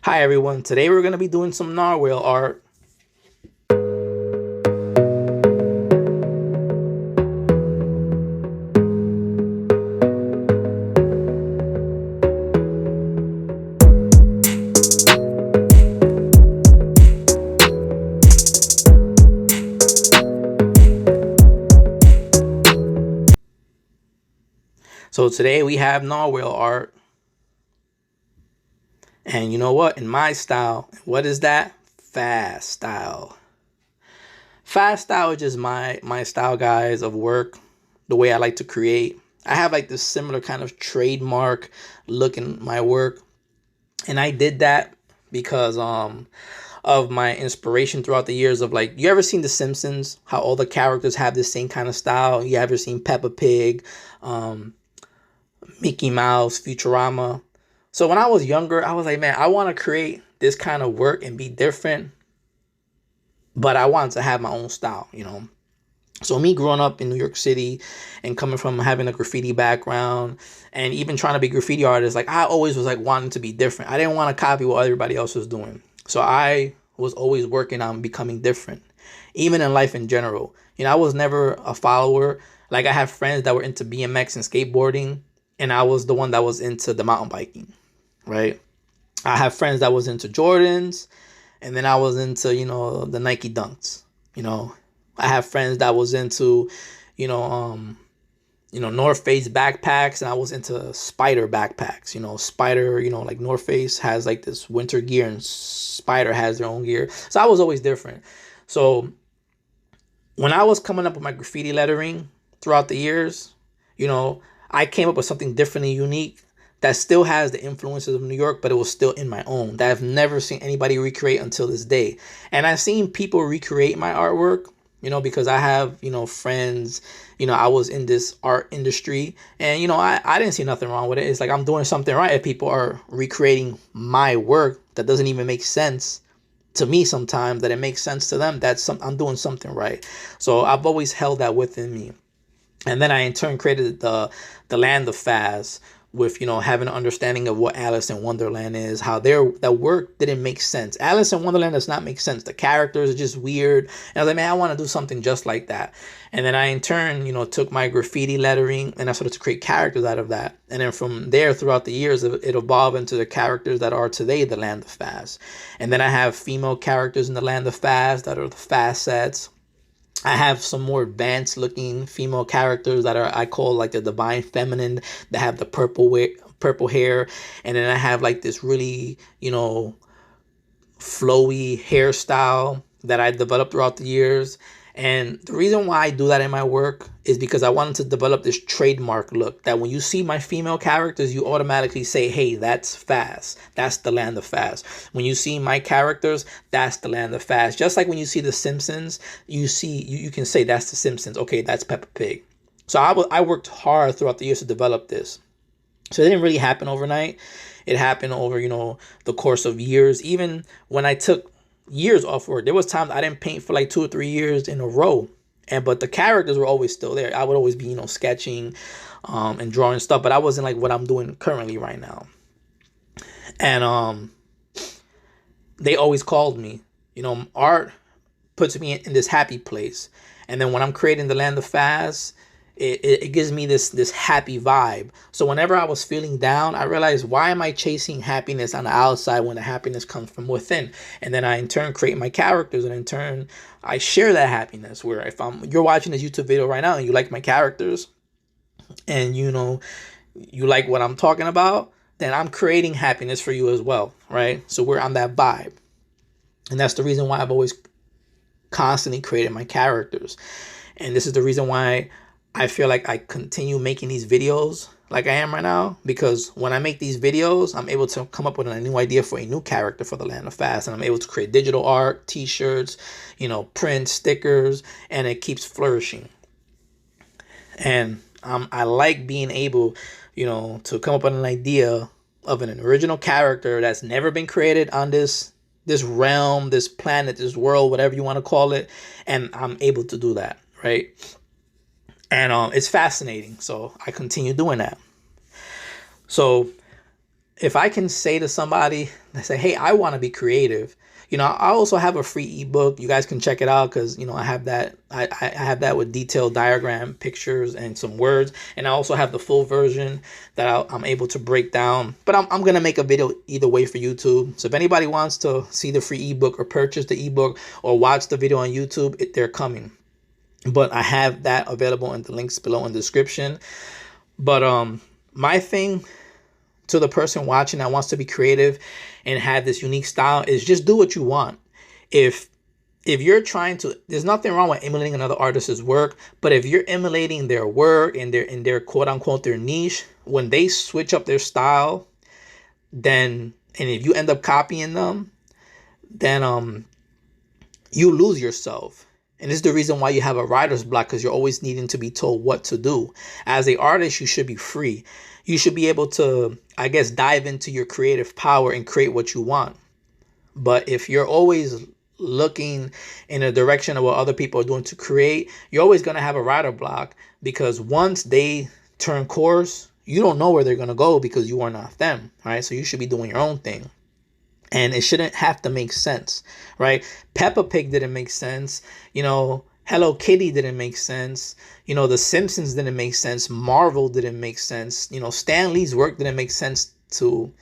Hi everyone, today we're going to be doing some narwhal art. So today we have narwhal art. And you know what? In my style, what is that? Fast style. Fast style is just my style, guys, of work, the way I like to create. I have like this similar kind of trademark look in my work. And I did that because of my inspiration throughout the years of like, you ever seen The Simpsons? How all the characters have the same kind of style? You ever seen Peppa Pig, um, Mickey Mouse, Futurama? So when I was younger, I was like, man, I want to create this kind of work and be different, but I wanted to have my own style. So me growing up in New York City and coming from having a graffiti background and even trying to be a graffiti artist, like I always was like wanting to be different. I didn't want to copy what everybody else was doing. So I was always working on becoming different, even in life in general. I was never a follower. Like I have friends that were into BMX and skateboarding, and I was the one that was into the mountain biking, right? I have friends that was into Jordans, and then I was into, the Nike Dunks. You know, I have friends that was into, you know, um, North Face backpacks, and I was into Spider backpacks. Spider, like North Face has like this winter gear, and Spider has their own gear. So I was always different. So when I was coming up with my graffiti lettering throughout the years, you know, I came up with something different and unique that still has the influences of New York, but it was still in my own, that I've never seen anybody recreate until this day. And I've seen people recreate my artwork, because I have, friends, I was in this art industry, and, I didn't see nothing wrong with it. It's like I'm doing something right if people are recreating my work that doesn't even make sense to me sometimes, that it makes sense to them. I'm doing something right. So I've always held that within me. And then I in turn created the Land of Fas with, having an understanding of what Alice in Wonderland is, how that work didn't make sense. Alice in Wonderland does not make sense. The characters are just weird. And I was like, man, I want to do something just like that. And then I in turn, took my graffiti lettering and I started to create characters out of that. And then from there throughout the years, it evolved into the characters that are today the Land of Fas. And then I have female characters in the Land of Fas that are the Facets. I have some more advanced looking female characters that I call like the divine feminine, that have the purple hair, and then I have like this really, flowy hairstyle that I developed throughout the years. And the reason why I do that in my work is because I wanted to develop this trademark look that when you see my female characters, you automatically say, hey, that's Fas. That's the Land of Fas. When you see my characters, that's the Land of Fas. Just like when you see The Simpsons, you can say that's The Simpsons. Okay, that's Peppa Pig. So I worked hard throughout the years to develop this. So it didn't really happen overnight. It happened over, the course of years. Even when I took years off work, there was times I didn't paint for like 2 or 3 years in a row. But the characters were always still there. I would always be, sketching and drawing stuff, but I wasn't like what I'm doing currently right now. And they always called me. Art puts me in this happy place. And then when I'm creating the Land of Fas, it gives me this happy vibe. So whenever I was feeling down, I realized, why am I chasing happiness on the outside when the happiness comes from within? And then I in turn create my characters, and in turn I share that happiness. Where if you're watching this YouTube video right now and you like my characters, and you like what I'm talking about, then I'm creating happiness for you as well, right? So we're on that vibe. And that's the reason why I've always constantly created my characters. And this is the reason why I feel like I continue making these videos like I am right now, because when I make these videos, I'm able to come up with a new idea for a new character for the Land of Fas, and I'm able to create digital art, t-shirts, prints, stickers, and it keeps flourishing. And I like being able, to come up with an idea of an original character that's never been created on this realm, this planet, this world, whatever you want to call it, and I'm able to do that, right? And it's fascinating, so I continue doing that. So if I can say to somebody, I say, hey, I want to be creative. I also have a free ebook. You guys can check it out because, I have that. I have that with detailed diagram, pictures, and some words. And I also have the full version that I'm able to break down. But I'm going to make a video either way for YouTube. So if anybody wants to see the free ebook or purchase the ebook or watch the video on YouTube, they're coming. But I have that available in the links below in the description. But my thing to the person watching that wants to be creative and have this unique style is just do what you want. If you're trying to, there's nothing wrong with emulating another artist's work, but if you're emulating their work and their quote unquote their niche, when they switch up their style, then, and if you end up copying them, then you lose yourself. And this is the reason why you have a writer's block, because you're always needing to be told what to do. As an artist, you should be free. You should be able to, I guess, dive into your creative power and create what you want. But if you're always looking in a direction of what other people are doing to create, you're always going to have a writer block, because once they turn course, you don't know where they're going to go because you are not them, right? So you should be doing your own thing. And it shouldn't have to make sense, right? Peppa Pig didn't make sense. Hello Kitty didn't make sense. The Simpsons didn't make sense. Marvel didn't make sense. Stan Lee's work didn't make sense to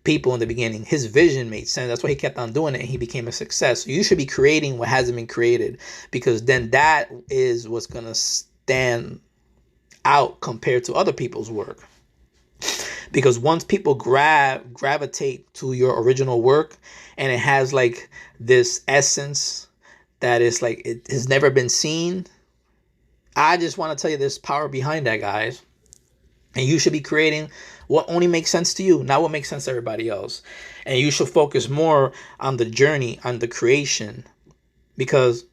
people in the beginning. His vision made sense. That's why he kept on doing it and he became a success. So you should be creating what hasn't been created, because then that is what's going to stand out compared to other people's work. Because once people gravitate to your original work and it has like this essence that is like it has never been seen, I just want to tell you there's power behind that, guys. And you should be creating what only makes sense to you, not what makes sense to everybody else. And you should focus more on the journey, on the creation, because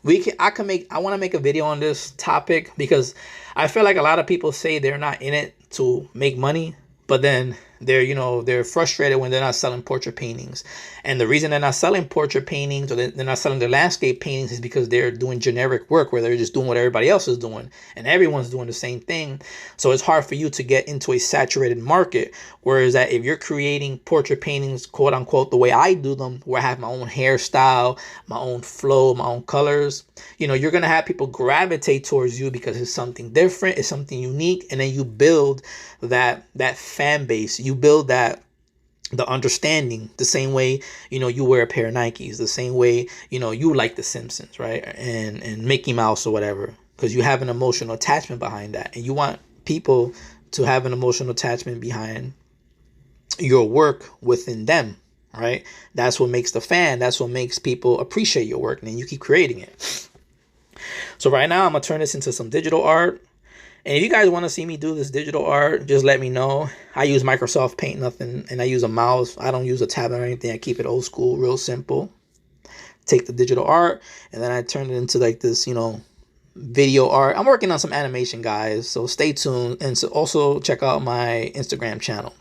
I want to make a video on this topic, because I feel like a lot of people say they're not in it to make money, but then they're frustrated when they're not selling portrait paintings. And the reason they're not selling portrait paintings, or they're not selling their landscape paintings, is because they're doing generic work where they're just doing what everybody else is doing and everyone's doing the same thing. So it's hard for you to get into a saturated market. Whereas that if you're creating portrait paintings, quote unquote, the way I do them, where I have my own hairstyle, my own flow, my own colors, you're going to have people gravitate towards you because it's something different, it's something unique. And then you build that fan base. You build the understanding, the same way you wear a pair of Nikes, the same way you like the Simpsons, right, and Mickey Mouse or whatever, because you have an emotional attachment behind that, and you want people to have an emotional attachment behind your work within them, right? That's what makes the fan, that's what makes people appreciate your work, and then you keep creating it. So right now I'm gonna turn this into some digital art. And if you guys want to see me do this digital art, just let me know. I use Microsoft Paint, nothing, and I use a mouse. I don't use a tablet or anything. I keep it old school, real simple. Take the digital art, and then I turn it into like this, video art. I'm working on some animation, guys, so stay tuned. And so also check out my Instagram channel.